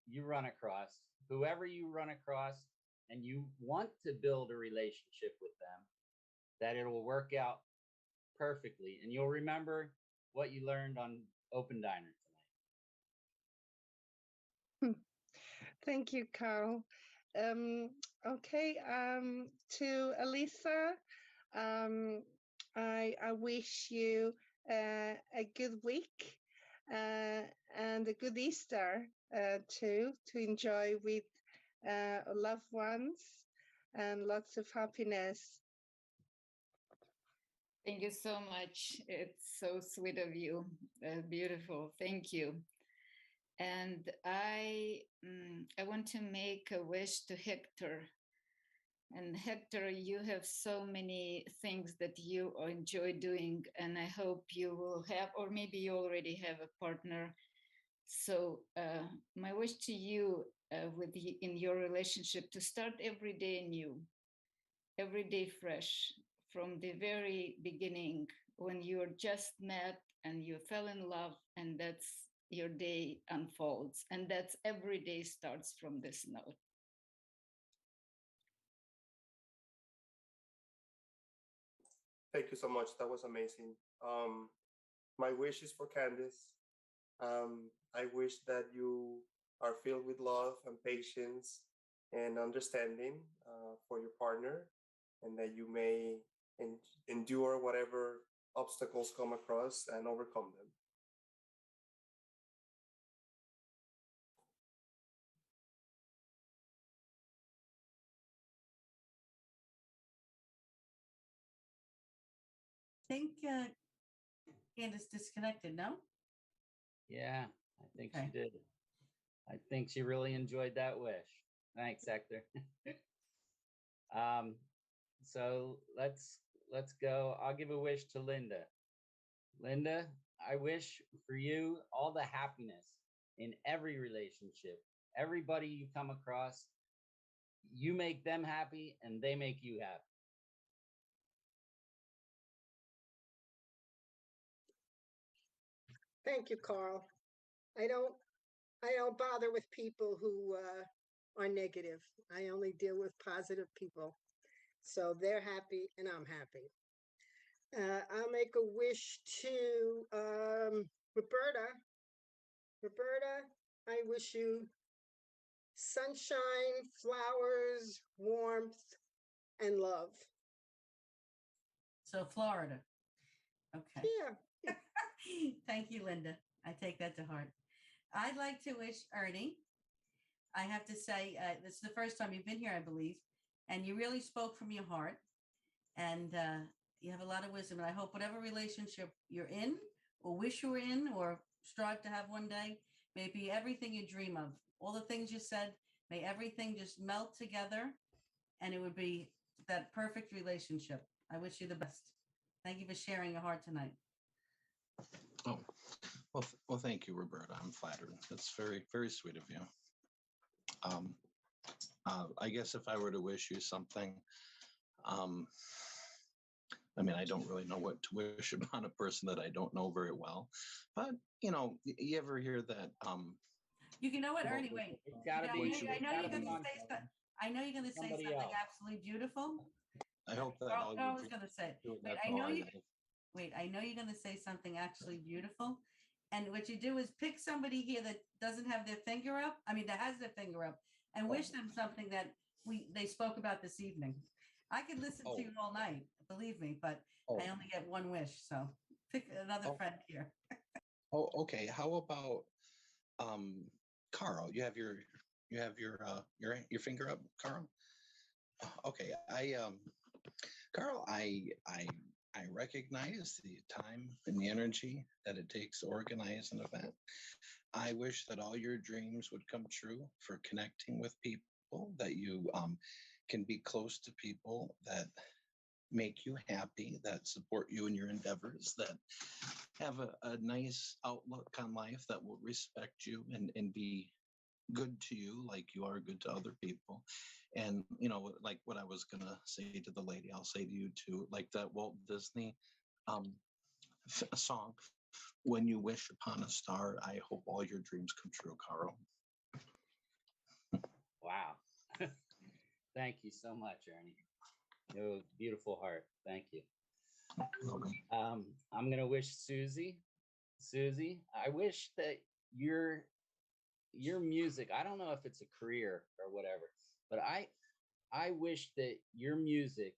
you run across, whoever you run across, and you want to build a relationship with them, that it will work out perfectly. And you'll remember what you learned on Open Diner tonight. Thank you, Carl. Okay, to Elisa, I wish you a good week and a good Easter too, to enjoy with loved ones and lots of happiness. Thank you so much. It's so sweet of you. Beautiful. Thank you. And I want to make a wish to Hector. And Hector, you have so many things that you enjoy doing, and I hope you will have, or maybe you already have a partner. So my wish to you in your relationship to start every day new, every day fresh, from the very beginning when you're just met and you fell in love, and that's your day unfolds. And that's every day starts from this note. Thank you so much. That was amazing. My wish is for Candice. I wish that you are filled with love and patience and understanding for your partner, and that you may endure whatever obstacles come across and overcome them. I think Candace disconnected, no? Yeah, I think Okay. she did. I think she really enjoyed that wish. Thanks, Hector. So let's go. I'll give a wish to Linda. Linda, I wish for you all the happiness in every relationship. Everybody you come across, you make them happy and they make you happy. Thank you, Carl. I don't bother with people who are negative. I only deal with positive people. So they're happy and I'm happy. I'll make a wish to Roberta. Roberta, I wish you sunshine, flowers, warmth, and love. So Florida. Okay. Yeah. Thank you, Linda. I take that to heart. I'd like to wish Ernie. I have to say, this is the first time you've been here, I believe, and you really spoke from your heart, and you have a lot of wisdom. And I hope whatever relationship you're in, or wish you were in, or strive to have one day, may be everything you dream of. All the things you said, may everything just melt together, and it would be that perfect relationship. I wish you the best. Thank you for sharing your heart tonight. Oh, well, thank you, Roberta. I'm flattered. That's very, very sweet of you. I guess if I were to wish you something, I mean, I don't really know what to wish upon a person that I don't know very well, but you know, you ever hear that? You know what, Ernie? Wait. It's gotta be. I know you're going to say something. I know you're going to say Somebody something else. absolutely beautiful. I hope that Oh, all no, I your was going to say. dreams Wait, that's I all know you. have. Wait, I know you're going to say something actually beautiful. And what you do is pick somebody here that doesn't have their finger up. I mean, that has their finger up, and wish them something that they spoke about this evening. I could listen to you all night, believe me, but I only get one wish. So pick another friend here. Oh, okay. How about Carl? You have your finger up, Carl. Okay, Carl, I recognize the time and the energy that it takes to organize an event. I wish that all your dreams would come true for connecting with people, that you can be close to people that make you happy, that support you in your endeavors, that have a nice outlook on life, that will respect you and be good to you like you are good to other people. And you know, like what I was gonna say to the lady, I'll say to you too, like that Walt Disney song, "When You Wish Upon a Star." I hope all your dreams come true, Carl. Wow. Thank you so much, Ernie. You have a beautiful heart. Thank you. I'm gonna wish Susie. Susie, I wish that your music, I don't know if it's a career or whatever, but I wish that your music,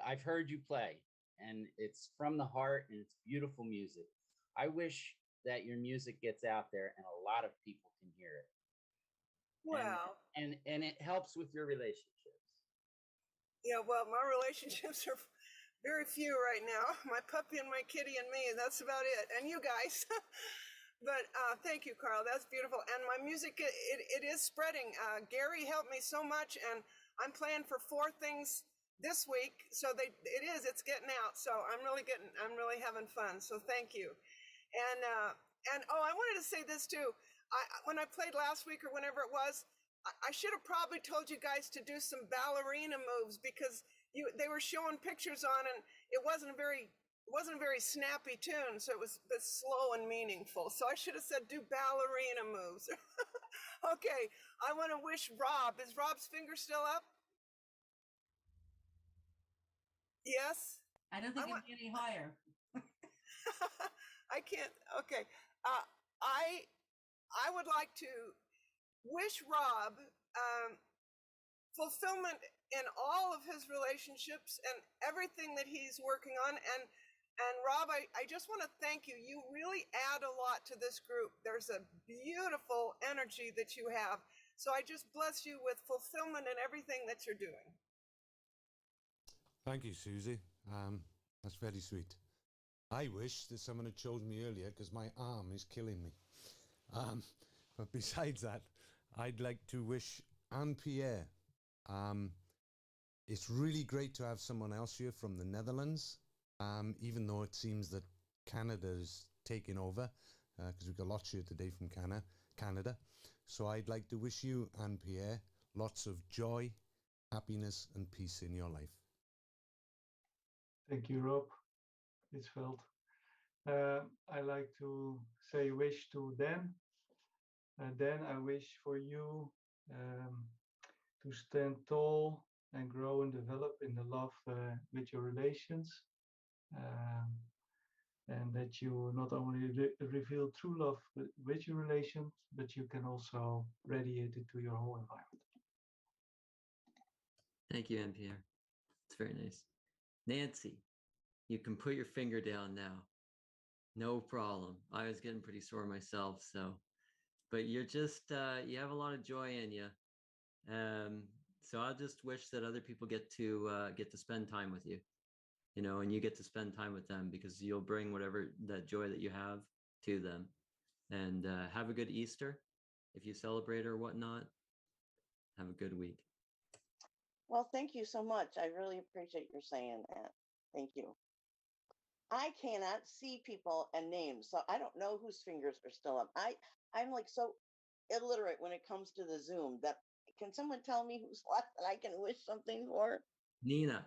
I've heard you play, and it's from the heart and it's beautiful music. I wish that your music gets out there and a lot of people can hear it. Well, and it helps with your relationships. yeah, well, my relationships are very few right now. My puppy and my kitty and me, and that's about it. And you guys. But thank you, Carl. That's beautiful. And my music, it is spreading. Gary helped me so much, and I'm playing for 4 things this week. So it's getting out. So I'm really having fun. So thank you. And oh, I wanted to say this too. When I played last week or whenever it was, I should have probably told you guys to do some ballerina moves, because they were showing pictures on, and it wasn't a very it wasn't a very snappy tune, so it was a bit slow and meaningful. So I should have said do ballerina moves. Okay, I want to wish Rob. Is Rob's finger still up? Yes. I don't think it can get any higher. I can't. Okay. I would like to wish Rob fulfillment in all of his relationships and everything that he's working on. And Rob, I just want to thank you. You really add a lot to this group. There's a beautiful energy that you have. So I just bless you with fulfillment in everything that you're doing. Thank you, Susie. That's very sweet. I wish that someone had chosen me earlier because my arm is killing me. But besides that, I'd like to wish Anne Pierre. It's really great to have someone else here from the Netherlands, even though it seems that Canada is taking over, because we've got lots here today from Canada. So I'd like to wish you, Anne Pierre, lots of joy, happiness, and peace in your life. Thank you, Rob. It's felt. I like to say wish to Dan. Dan, I wish for you to stand tall and grow and develop in the love with your relations. And that you not only reveal true love with your relations, but you can also radiate it to your whole environment. Thank you, NPR. It's very nice. Nancy, you can put your finger down now. No problem. I was getting pretty sore myself, but you're just, you have a lot of joy in you. So I'll just wish that other people get to spend time with you, and you get to spend time with them, because you'll bring whatever that joy that you have to them. And have a good Easter if you celebrate or whatnot. Have a good week. Well, thank you so much. I really appreciate your saying that. Thank you. I cannot see people and names, so I don't know whose fingers are still up. I'm like so illiterate when it comes to the Zoom that can someone tell me who's left that I can wish something for? Nina.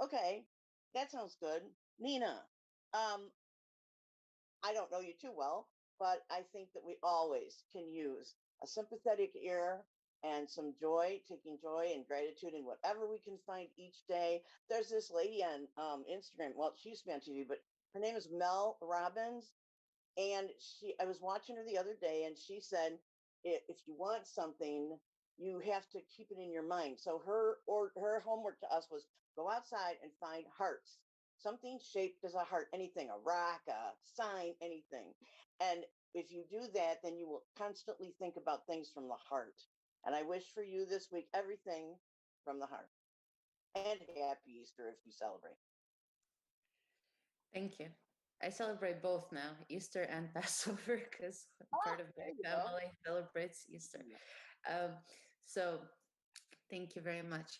Okay, that sounds good. Nina, I don't know you too well, but I think that we always can use a sympathetic ear and some joy, taking joy and gratitude in whatever we can find each day. There's this lady on Instagram. Well, she used to be on TV, but her name is Mel Robbins. And I was watching her the other day, and she said, if you want something, you have to keep it in your mind. So her homework to us was go outside and find hearts, something shaped as a heart, anything, a rock, a sign, anything. And if you do that, then you will constantly think about things from the heart. And I wish for you this week, everything from the heart. And happy Easter if you celebrate. Thank you. I celebrate both now, Easter and Passover, because part of my family celebrates Easter. So thank you very much.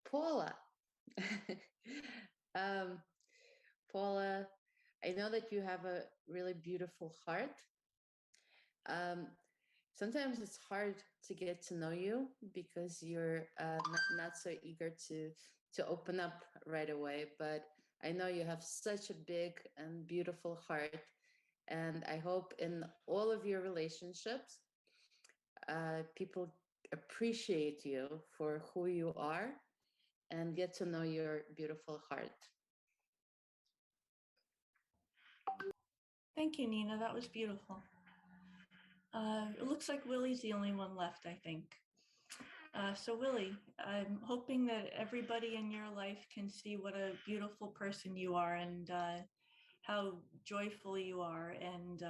Paula. Paula, I know that you have a really beautiful heart. Sometimes it's hard to get to know you because you're not so eager to open up right away, but I know you have such a big and beautiful heart, and I hope in all of your relationships, people appreciate you for who you are and get to know your beautiful heart. Thank you, Nina. That was beautiful. It looks like Willie's the only one left, I think. So Willie, I'm hoping that everybody in your life can see what a beautiful person you are, and how joyful you are, and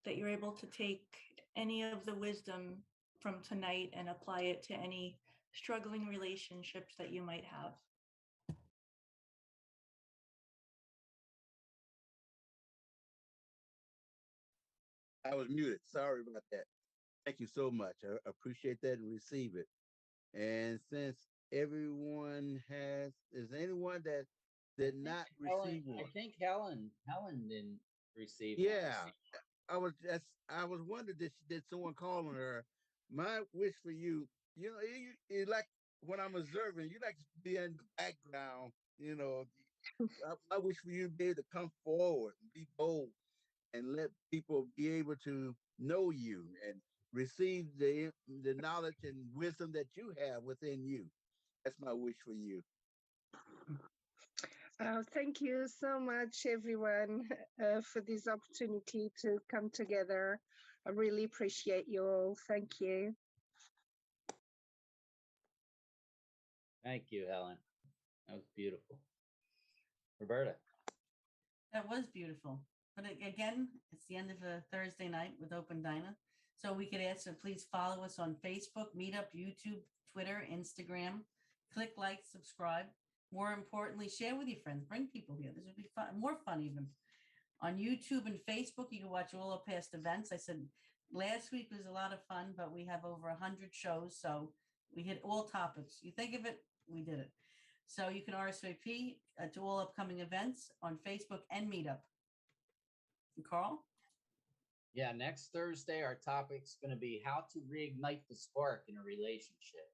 that you're able to take any of the wisdom from tonight and apply it to any struggling relationships that you might have. I was muted. Sorry about that. Thank you so much. I appreciate that and receive it. And since everyone is there anyone that did not receive one? I think Helen didn't receive Yeah, one. I was wondering, did someone call on her? My wish for you, you like when I'm observing, you like to be in the background, I wish for you to be able to come forward and be bold and let people be able to know you and receive the knowledge and wisdom that you have within you. That's my wish for you. Thank you so much, everyone, for this opportunity to come together. I really appreciate you all. Thank you. Thank you, Helen. That was beautiful. Roberta. That was beautiful. But again, it's the end of a Thursday night with Open Dinah. So we could ask, so please follow us on Facebook, Meetup, YouTube, Twitter, Instagram. Click like, subscribe. More importantly, share with your friends. Bring people here. This would be fun, more fun even. On YouTube and Facebook, you can watch all our past events. I said last week was a lot of fun, but we have over 100 shows. So we hit all topics. You think of it, we did it. So you can RSVP to all upcoming events on Facebook and Meetup. And Carl? Yeah, next Thursday, our topic's going to be how to reignite the spark in a relationship.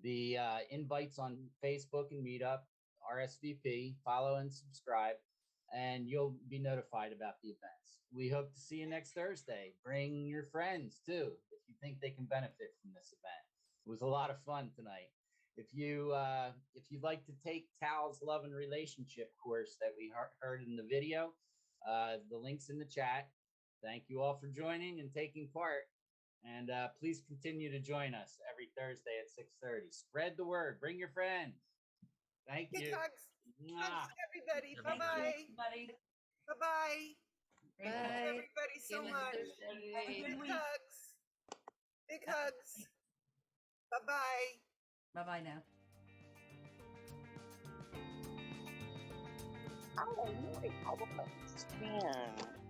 The invites on Facebook and Meetup, RSVP, follow and subscribe, and you'll be notified about the events. We hope to see you next Thursday. Bring your friends too, if you think they can benefit from this event. It was a lot of fun tonight. If you'd like to take Tal's Love and Relationship course that we heard in the video, the link's in the chat. Thank you all for joining and taking part. And please continue to join us every Thursday at 6:30. Spread the word. Bring your friends. Thank Big you. hugs. Mwah. Hugs to everybody. Thank you, Bye-bye. everybody. Bye-bye. Great Thank work. everybody so much. Have a good Big week. hugs. Big hugs. Bye-bye. Bye-bye now. Oh, no, I don't understand.